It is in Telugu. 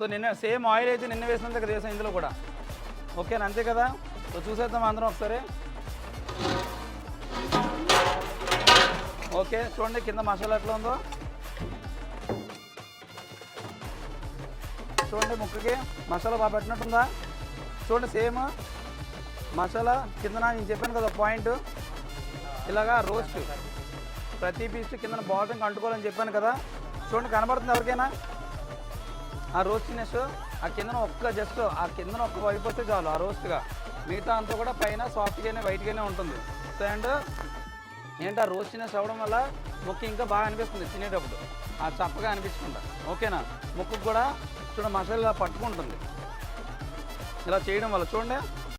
సో నిన్న సేమ్ ఆయిల్ అయితే నిన్న వేసినంత ఇక్కడ వేసాం ఇందులో కూడా. ఓకేనా, అంతే కదా. సో చూసేద్దాం అందరం ఒకసారి. ఓకే చూడండి కింద మసాలా ఎట్లా ఉందో చూడండి. ముక్కకి మసాలా బాగా పెట్టినట్టుందా చూడండి. సేమ్ మసాలా కింద నేను చెప్పాను కదా పాయింట్, ఇలాగా రోస్ట్ ప్రతి పీస్ కింద బాటంకి అంటుకోవాలని చెప్పాను కదా. చూడండి కనబడుతుంది ఎవరికైనా ఆ రోస్టినెస్. ఆ కిందన ఒక్క జస్ట్ ఆ కిందన ఒక్క వైపు వస్తే చాలు ఆ రోస్ట్గా, మిగతా అంతా కూడా పైన సాఫ్ట్గానే వైట్గానే ఉంటుంది. సో అండ్ ఏంటి ఆ రోస్టినెస్ అవ్వడం వల్ల ముక్క ఇంకా బాగా అనిపిస్తుంది తినేటప్పుడు, ఆ చప్పగా అనిపించకుండా. ఓకేనా, ముక్కకు కూడా చూడండి మసాలా ఇలా పట్టుకుంటుంది ఇలా చేయడం వల్ల. చూడండి